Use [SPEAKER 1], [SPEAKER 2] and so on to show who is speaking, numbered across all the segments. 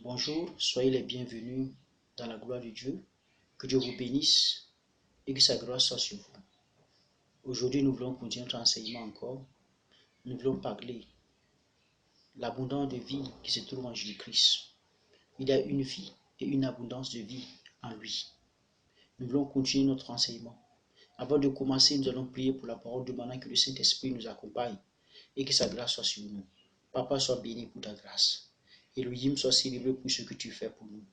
[SPEAKER 1] Bonjour, soyez les bienvenus dans la gloire de Dieu. Que Dieu vous bénisse et que sa grâce soit sur vous. Aujourd'hui, nous voulons continuer notre enseignement encore. Nous voulons parler de l'abondance de vie qui se trouve en Jésus-Christ. Il y a une vie et une abondance de vie en lui. Nous voulons continuer notre enseignement. Avant de commencer, nous allons prier pour la parole, demandant que le Saint-Esprit nous accompagne et que sa grâce soit sur nous. Papa, sois béni pour ta grâce. Elohim, sois célébré pour ce que tu fais pour nous.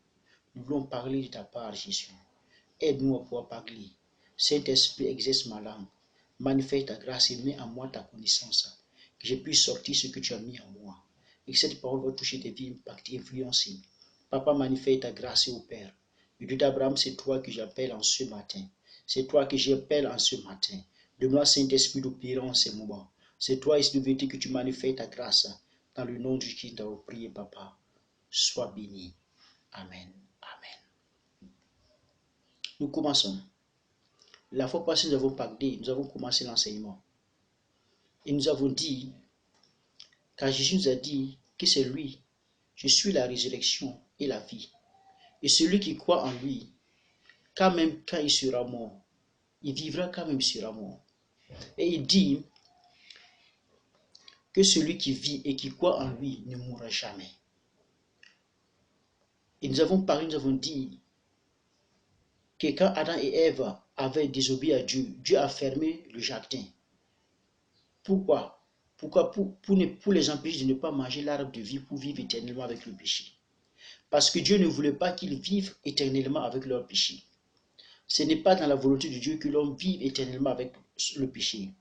[SPEAKER 1] Nous voulons parler de ta part, Jésus. Aide-nous à pouvoir parler. Saint-Esprit, exerce ma langue. Manifeste ta grâce et mets en moi ta connaissance. Que je puisse sortir ce que tu as mis en moi. Et que cette parole va toucher des vies, impacter, influencer. Papa, manifeste ta grâce au Père. Le Dieu d'Abraham, c'est toi que j'appelle en ce matin. C'est toi que j'appelle en ce matin. Donne-moi, Saint-Esprit, d'opérer en ces moments. C'est toi, Esprit de vérité, que tu manifestes ta grâce. Dans le nom de Jésus, nous avons prié, Papa. Sois béni. Amen. Amen. Nous commençons. La fois passée, nous avons parlé, nous avons commencé l'enseignement. Et nous avons dit, car Jésus nous a dit que c'est lui, je suis la résurrection et la vie. Et celui qui croit en lui, quand même quand il sera mort, il vivra quand même il sera mort. Et il dit que celui qui vit et qui croit en lui ne mourra jamais. Et nous avons parlé, nous avons dit que quand Adam et Ève avaient désobéi à Dieu, Dieu a fermé le jardin. Pourquoi? Pour les empêcher de ne pas manger l'arbre de vie pour vivre éternellement avec le péché. Parce que Dieu ne voulait pas qu'ils vivent éternellement avec leur péché. Ce n'est pas dans la volonté de Dieu que l'homme vive éternellement avec le péché.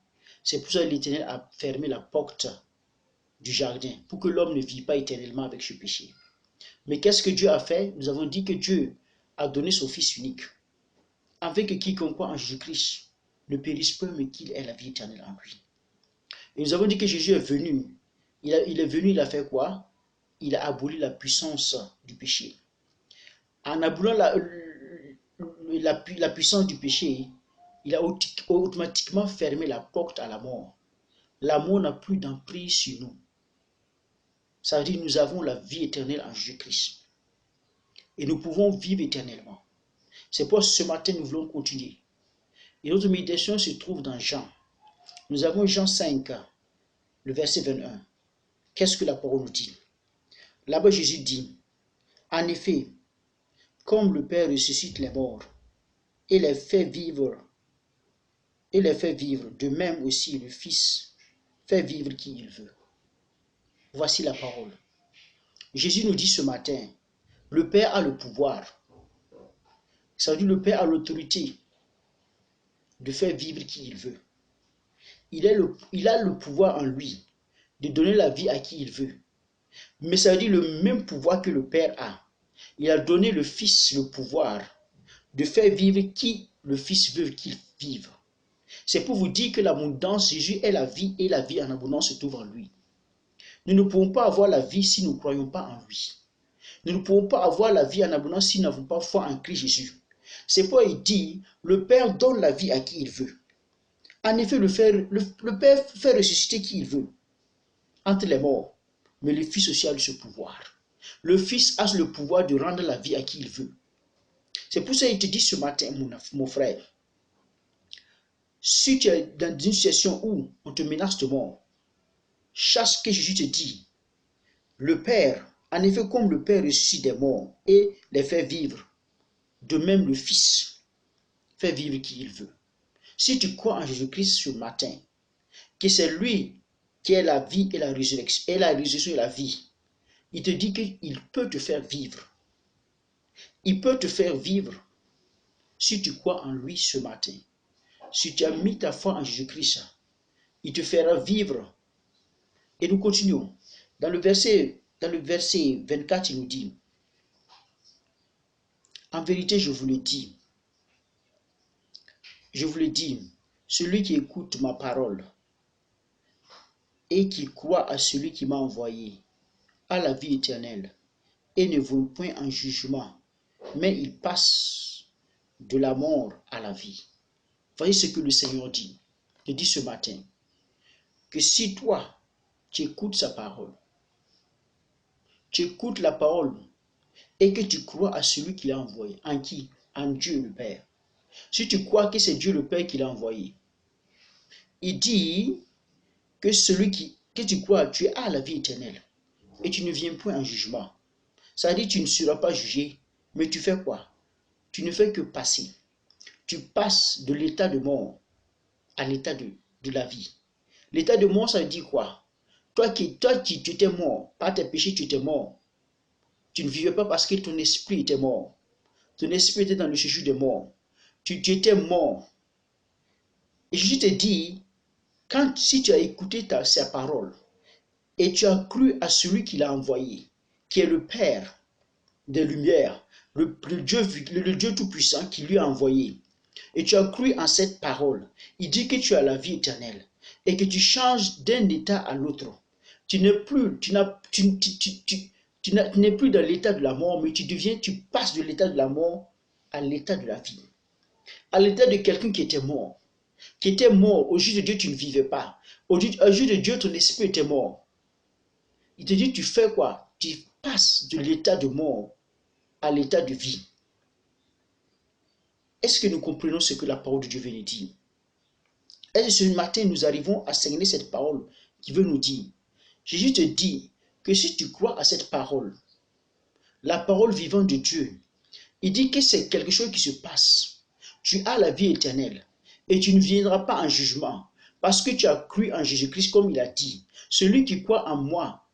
[SPEAKER 1] C'est pour ça que l'Éternel a fermé la porte du jardin, pour que l'homme ne vive pas éternellement avec ce péché. Mais qu'est-ce que Dieu a fait? Nous avons dit que Dieu a donné son Fils unique, afin que quiconque croit en Jésus-Christ ne périsse pas, mais qu'il ait la vie éternelle en lui. Et nous avons dit que Jésus est venu. Il est venu, il a fait quoi? Il a aboli la puissance du péché. En abolant la puissance du péché, il a automatiquement fermé la porte à la mort. La mort n'a plus d'emprise sur nous. Ça veut dire que nous avons la vie éternelle en Jésus-Christ. Et nous pouvons vivre éternellement. C'est pour ce matin nous voulons continuer. Et notre méditation se trouve dans Jean. Nous avons Jean 5, le verset 21. Qu'est-ce que la parole nous dit? Là-bas, Jésus dit, en effet, comme le Père ressuscite les morts et les fait vivre, de même aussi le Fils fait vivre qui il veut. Voici la parole. Jésus nous dit ce matin, le Père a le pouvoir. Ça veut dire le Père a l'autorité de faire vivre qui il veut. Il a le pouvoir en lui de donner la vie à qui il veut. Mais ça veut dire le même pouvoir que le Père a. Il a donné le Fils le pouvoir de faire vivre qui le Fils veut qu'il vive. C'est pour vous dire que l'abondance, Jésus est la vie et la vie en abondance se trouve en lui. Nous ne pouvons pas avoir la vie si nous ne croyons pas en lui. Nous ne pouvons pas avoir la vie en abondance si nous n'avons pas foi en Christ Jésus. C'est pourquoi il dit, le Père donne la vie à qui il veut. En effet, le Père fait ressusciter qui il veut entre les morts. Mais le Fils aussi a ce pouvoir. Le Fils a le pouvoir de rendre la vie à qui il veut. C'est pour ça qu'il te dit ce matin, mon frère, si tu es dans une situation où on te menace de mort, chasse ce que Jésus te dit. Le Père, en effet, comme le Père ressuscite des morts et les fait vivre, de même le Fils fait vivre qui il veut. Si tu crois en Jésus-Christ ce matin, que c'est lui qui est la vie et la résurrection et la vie, il te dit qu'il peut te faire vivre. Il peut te faire vivre si tu crois en lui ce matin. Si tu as mis ta foi en Jésus-Christ, il te fera vivre. Et nous continuons. Dans le verset 24, il nous dit, en vérité, je vous le dis, celui qui écoute ma parole et qui croit à celui qui m'a envoyé a la vie éternelle et ne vont point en jugement, mais il passe de la mort à la vie. Voyez ce que le Seigneur dit. Il dit ce matin que si toi, tu écoutes sa parole, tu écoutes la parole et que tu crois à celui qui l'a envoyé. En qui? En Dieu le Père. Si tu crois que c'est Dieu le Père qui l'a envoyé, il dit que que tu crois, tu as la vie éternelle et tu ne viens point en jugement. Ça veut dire que tu ne seras pas jugé, mais tu fais quoi? Tu ne fais que passer. Tu passes de l'état de mort à l'état de la vie. L'état de mort, ça veut dire quoi? Toi qui tu étais mort, par tes péchés, tu étais mort. Tu ne vivais pas parce que ton esprit était mort. Ton esprit était dans le séjour des morts. Tu étais mort. Et Jésus te dit, si tu as écouté sa parole et tu as cru à celui qui l'a envoyé, qui est le Père des Lumières, le Dieu Tout-Puissant qui lui a envoyé, et tu as cru en cette parole, il dit que tu as la vie éternelle et que tu changes d'un état à l'autre. Tu n'es plus, tu n'es plus dans l'état de la mort, mais tu passes de l'état de la mort à l'état de la vie. À l'état de quelqu'un qui était mort. Qui était mort, au jus de Dieu, tu ne vivais pas. Au jus de Dieu, ton esprit était mort. Il te dit, tu fais quoi? Tu passes de l'état de mort à l'état de vie. Est-ce que nous comprenons ce que la parole de Dieu veut nous dire? Est-ce que ce matin, nous arrivons à cerner cette parole qui veut nous dire? Jésus te dit que si tu crois à cette parole, la parole vivante de Dieu, il dit que c'est quelque chose qui se passe. Tu as la vie éternelle et tu ne viendras pas en jugement parce que tu as cru en Jésus-Christ comme il a dit. Celui qui croit en moi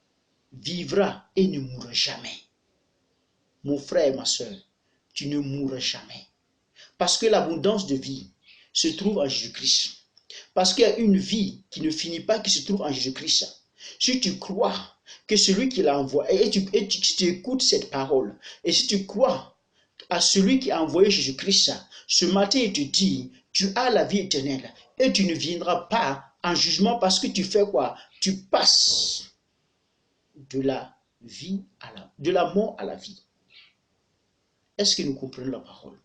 [SPEAKER 1] vivra et ne mourra jamais. Mon frère et ma soeur, tu ne mourras jamais. Parce que l'abondance de vie se trouve en Jésus-Christ. Parce qu'il y a une vie qui ne finit pas, qui se trouve en Jésus-Christ. Si tu crois que celui qui l'a envoyé, et tu écoutes cette parole, et si tu crois à celui qui a envoyé Jésus-Christ, ce matin il te dit, tu as la vie éternelle, et tu ne viendras pas en jugement parce que tu fais quoi? Tu passes de la mort à la vie. Est-ce que nous comprenons la parole?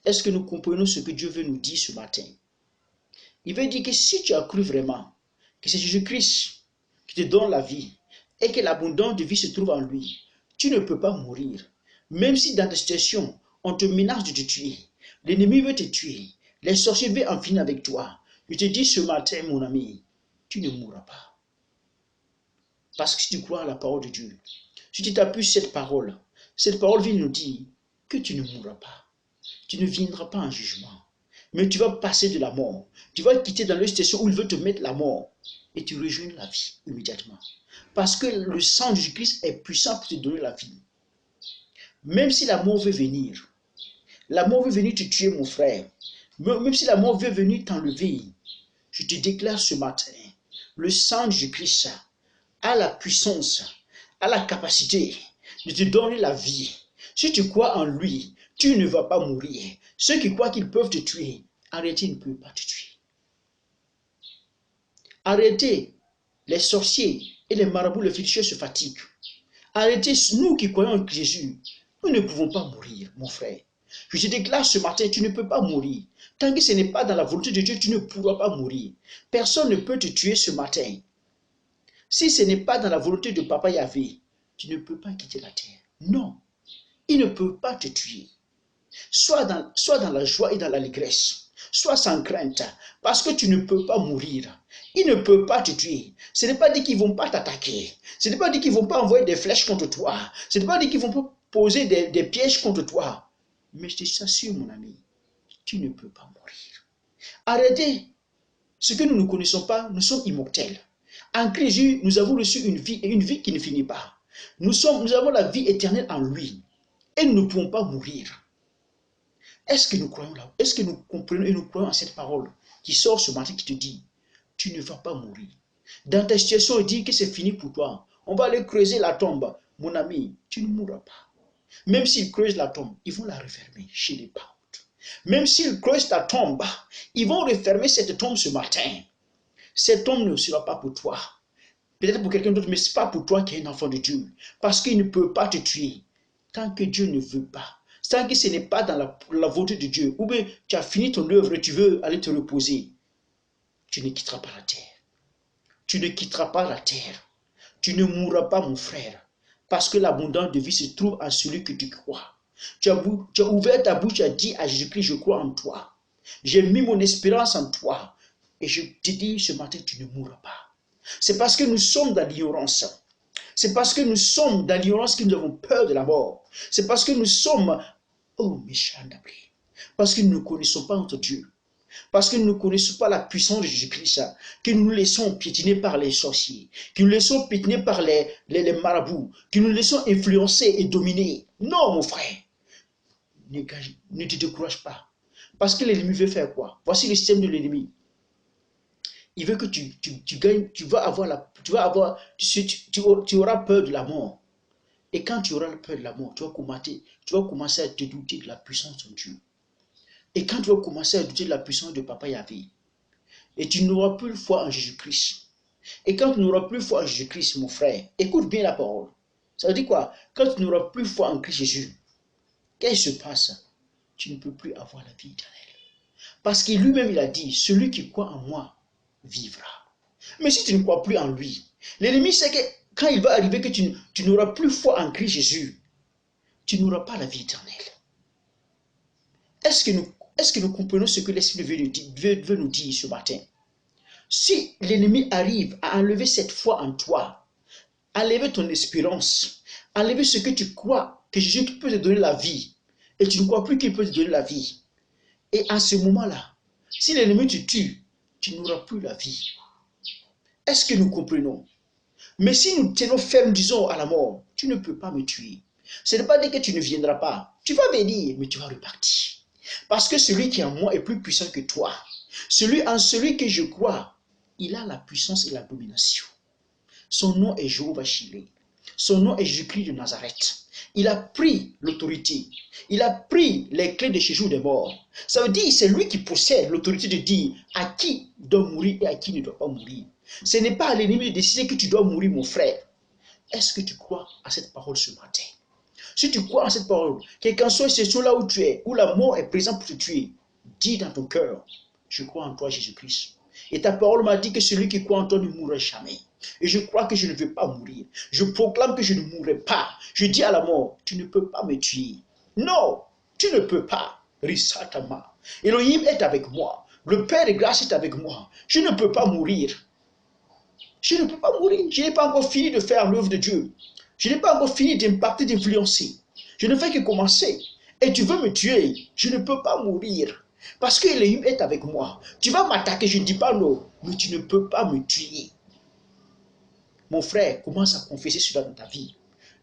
[SPEAKER 1] Est-ce que nous comprenons ce que Dieu veut nous dire ce matin? Il veut dire que si tu as cru vraiment que c'est Jésus-Christ qui te donne la vie et que l'abondance de vie se trouve en lui, tu ne peux pas mourir. Même si dans des situations, on te menace de te tuer, l'ennemi veut te tuer, les sorciers veulent en finir avec toi. Je te dis ce matin, mon ami, tu ne mourras pas. Parce que si tu crois à la parole de Dieu, si tu t'appuies sur cette parole vient nous dire que tu ne mourras pas. Tu ne viendras pas en jugement. Mais tu vas passer de la mort. Tu vas quitter dans le station où il veut te mettre la mort. Et tu rejoins la vie immédiatement. Parce que le sang de Jésus-Christ est puissant pour te donner la vie. Même si la mort veut venir. La mort veut venir te tuer, mon frère. Même si la mort veut venir t'enlever. Je te déclare ce matin. Le sang de Jésus-Christ a la puissance, a la capacité de te donner la vie. Si tu crois en lui, tu ne vas pas mourir. Ceux qui croient qu'ils peuvent te tuer, arrêtez, ils ne peuvent pas te tuer. Arrêtez, les sorciers et les marabouts, les féticheurs se fatiguent. Arrêtez, nous qui croyons en Jésus, nous ne pouvons pas mourir, mon frère. Je te déclare ce matin, tu ne peux pas mourir. Tant que ce n'est pas dans la volonté de Dieu, tu ne pourras pas mourir. Personne ne peut te tuer ce matin. Si ce n'est pas dans la volonté de Papa Yahvé, tu ne peux pas quitter la terre. Non, il ne peut pas te tuer. Sois dans la joie et dans l'allégresse. Sois sans crainte, parce que tu ne peux pas mourir. Il ne peut pas te tuer. Ce n'est pas dit qu'ils ne vont pas t'attaquer. Ce n'est pas dit qu'ils ne vont pas envoyer des flèches contre toi. Ce n'est pas dit qu'ils ne vont pas poser des pièges contre toi. Mais je t'assure, mon ami, tu ne peux pas mourir. Arrêtez. Ce que nous ne connaissons pas, nous sommes immortels. En Christ Jésus, nous avons reçu une vie qui ne finit pas. Nous avons la vie éternelle en lui. Et nous ne pouvons pas mourir. Est-ce que nous croyons là? Est-ce que nous comprenons et nous croyons à cette parole qui sort ce matin qui te dit, tu ne vas pas mourir. Dans ta situation, il dit que c'est fini pour toi. On va aller creuser la tombe. Mon ami, tu ne mourras pas. Même s'ils creusent la tombe, ils vont la refermer chez les pauvres. Même s'ils creusent ta tombe, ils vont refermer cette tombe ce matin. Cette tombe ne sera pas pour toi. Peut-être pour quelqu'un d'autre, mais ce n'est pas pour toi qui es un enfant de Dieu. Parce qu'il ne peut pas te tuer. Tant que Dieu ne veut pas. Tant que ce n'est pas dans la volonté de Dieu. Ou bien tu as fini ton œuvre et tu veux aller te reposer. Tu ne quitteras pas la terre. Tu ne quitteras pas la terre. Tu ne mourras pas, mon frère. Parce que l'abondance de vie se trouve en celui que tu crois. Tu as ouvert ta bouche, tu as dit à Jésus-Christ, je crois en toi. J'ai mis mon espérance en toi. Et je te dis ce matin, tu ne mourras pas. C'est parce que nous sommes dans l'ignorance. C'est parce que nous sommes dans l'ignorance que nous avons peur de la mort. C'est parce que nous sommes, oh méchant d'abri, parce que nous ne connaissons pas notre Dieu. Parce que nous ne connaissons pas la puissance de Jésus-Christ, que nous nous laissons piétiner par les sorciers, que nous laissons piétiner par les marabouts, que nous laissons influencer et dominer. Non, mon frère, ne te décourage pas. Parce que l'ennemi veut faire quoi? Voici le système de l'ennemi. Il veut que tu gagnes, tu auras peur de la mort. Et quand tu auras peur de la mort, tu vas commencer à te douter de la puissance de Dieu. Et quand tu vas commencer à douter de la puissance de Papa Yahvé, et tu n'auras plus foi en Jésus-Christ. Et quand tu n'auras plus foi en Jésus-Christ, mon frère, écoute bien la parole. Ça veut dire quoi? Quand tu n'auras plus foi en Christ Jésus, qu'est-ce qui se passe? Tu ne peux plus avoir la vie éternelle. Parce que lui-même, il a dit, celui qui croit en moi vivra. Mais si tu ne crois plus en lui, l'ennemi sait que quand il va arriver que tu n'auras plus foi en Christ Jésus, tu n'auras pas la vie éternelle. Est-ce que nous comprenons ce que l'Esprit veut nous dire ce matin? Si l'ennemi arrive à enlever cette foi en toi, enlever ton espérance, enlever ce que tu crois que Jésus peut te donner la vie, et tu ne crois plus qu'il peut te donner la vie, et à ce moment-là, si l'ennemi te tue, tu n'auras plus la vie. Est-ce que nous comprenons? Mais si nous tenons ferme, disons, à la mort, tu ne peux pas me tuer. Ce n'est pas dire que tu ne viendras pas. Tu vas venir, mais tu vas repartir. Parce que celui qui est en moi est plus puissant que toi. Celui que je crois, il a la puissance et la domination. Son nom est Jéhovah Shiré. Son nom est Jésus-Christ de Nazareth. Il a pris l'autorité. Il a pris les clés de séjour des morts. Ça veut dire c'est lui qui possède l'autorité de dire à qui doit mourir et à qui ne doit pas mourir. Ce n'est pas à l'ennemi de décider que tu dois mourir, mon frère. Est-ce que tu crois à cette parole ce matin? Si tu crois à cette parole, quelle qu'en soit la situation là où tu es, où la mort est présente pour te tuer, dis dans ton cœur, je crois en toi, Jésus-Christ. Et ta parole m'a dit que celui qui croit en toi ne mourra jamais. Et je crois que je ne veux pas mourir. Je proclame que je ne mourrai pas. Je dis à la mort, tu ne peux pas me tuer. Non, tu ne peux pas. Risatama. Elohim est avec moi. Le Père de grâce est avec moi. Je ne peux pas mourir. Je ne peux pas mourir. Je n'ai pas encore fini de faire l'œuvre de Dieu. Je n'ai pas encore fini d'impacter, d'influencer. Je ne fais que commencer. Et tu veux me tuer. Je ne peux pas mourir. Parce que Elohim est avec moi. Tu vas m'attaquer, je ne dis pas non. Mais tu ne peux pas me tuer. Mon frère, commence à confesser cela dans ta vie.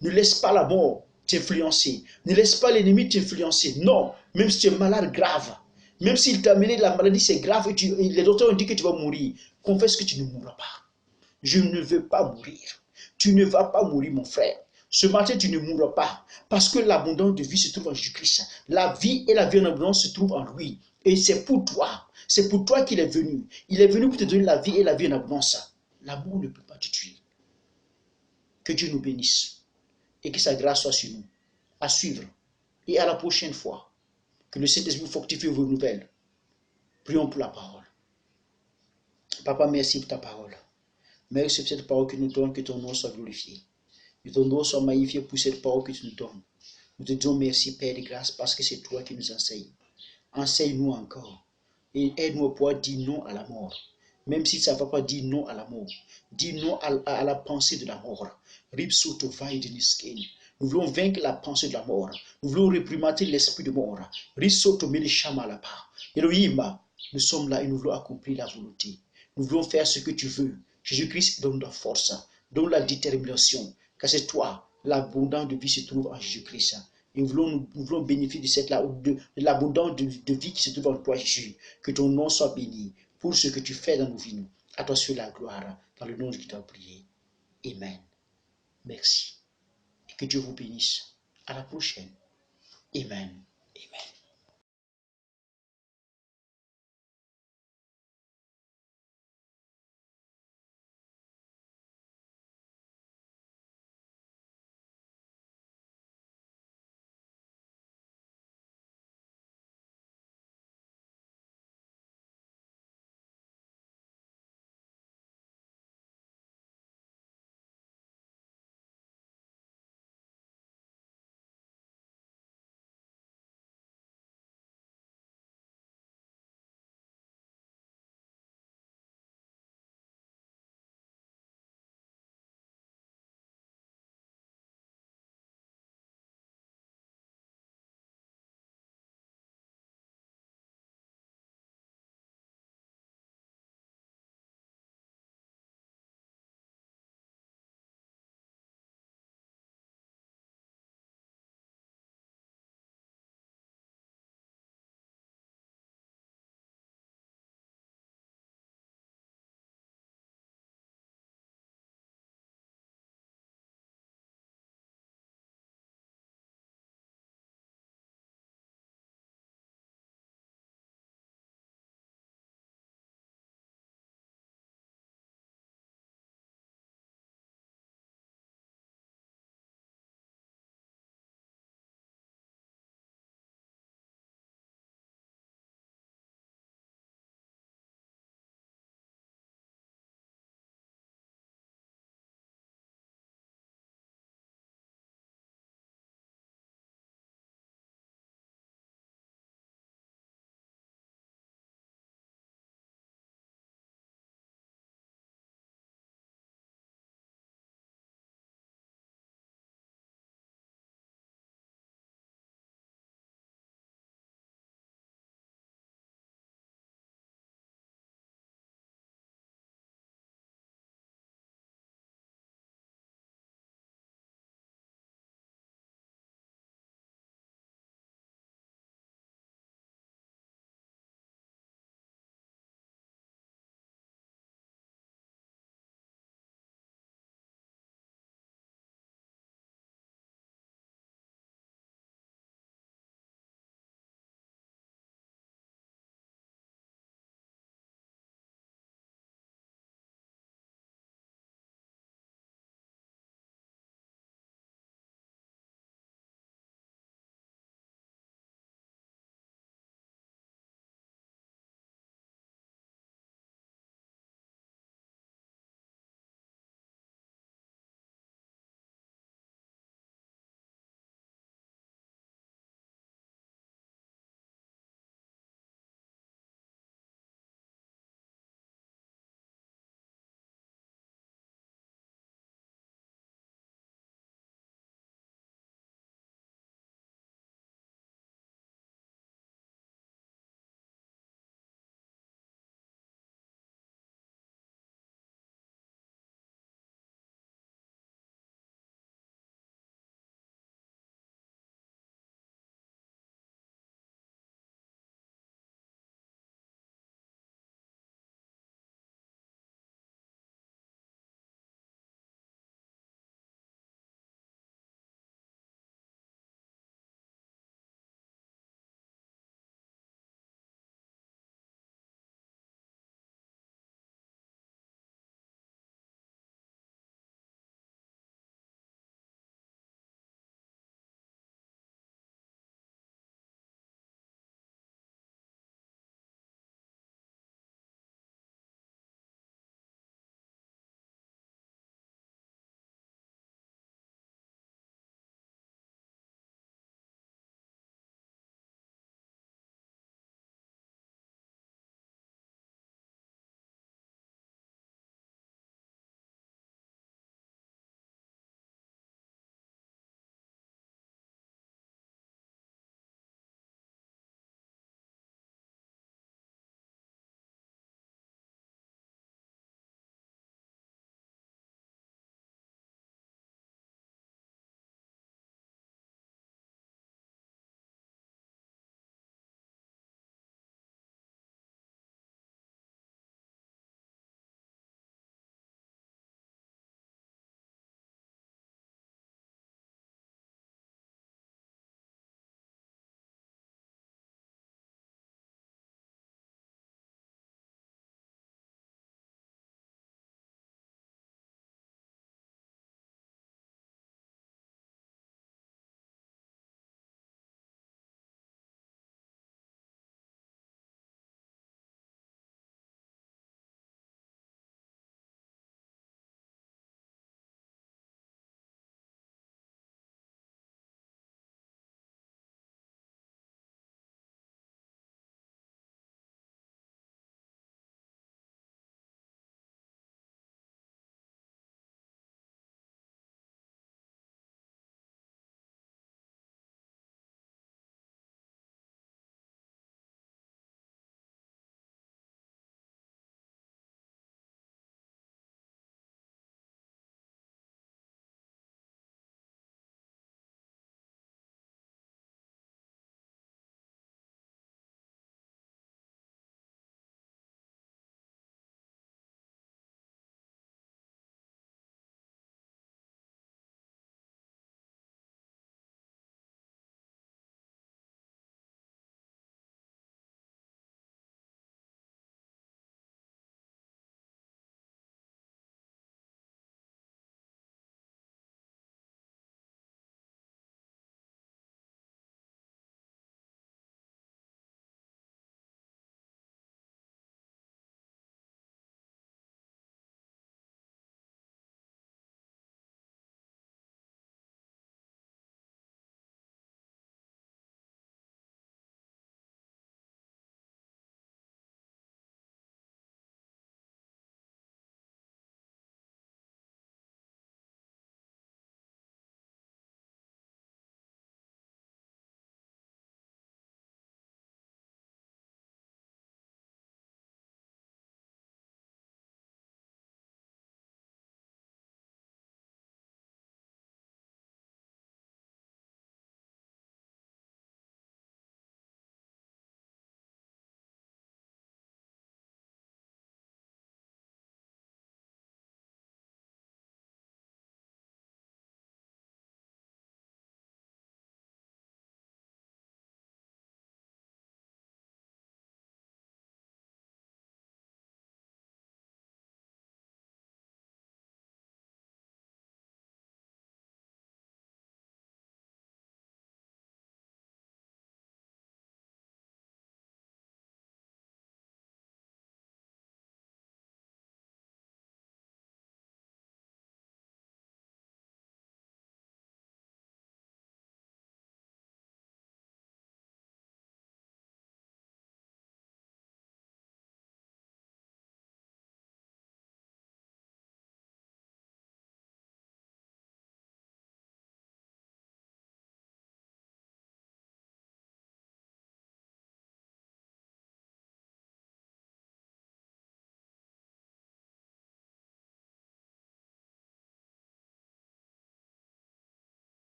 [SPEAKER 1] Ne laisse pas la mort t'influencer. Ne laisse pas l'ennemi t'influencer. Non, même si tu es malade grave. Même s'il t'a amené la maladie, c'est grave et les docteurs ont dit que tu vas mourir. Confesse que tu ne mourras pas. Je ne veux pas mourir. Tu ne vas pas mourir, mon frère. Ce matin, tu ne mourras pas. Parce que l'abondance de vie se trouve en Jésus-Christ. La vie et la vie en abondance se trouvent en lui. Et c'est pour toi. C'est pour toi qu'il est venu. Il est venu pour te donner la vie et la vie en abondance. L'amour ne peut pas te tuer. Que Dieu nous bénisse. Et que sa grâce soit sur nous. À suivre. Et à la prochaine fois. Que le Saint-Esprit fortifie vos nouvelles. Prions pour la parole. Papa, merci pour ta parole. Merci pour cette parole que nous donne, que ton nom soit glorifié. Que ton nom soit magnifié pour cette parole que tu nous donnes. Nous te disons merci, Père de grâce, parce que c'est toi qui nous enseignes. Enseigne-nous encore. Et aide-nous à pouvoir dire non à la mort. Même si ça ne va pas dire non à la mort. Dis non à la pensée de la mort. Nous voulons vaincre la pensée de la mort. Nous voulons réprimater l'esprit de mort. Elohim, nous sommes là et nous voulons accomplir la volonté. Nous voulons faire ce que tu veux. Jésus-Christ donne la force, donne la détermination. Car c'est toi, l'abondance de vie se trouve en Jésus-Christ. Et nous voulons bénéficier de l'abondance de vie qui se trouve en toi, Jésus. Que ton nom soit béni pour ce que tu fais dans nos vies. À toi sur la gloire, dans le nom de qui t'a prié. Amen. Merci. Et que Dieu vous bénisse. À la prochaine. Amen. Amen.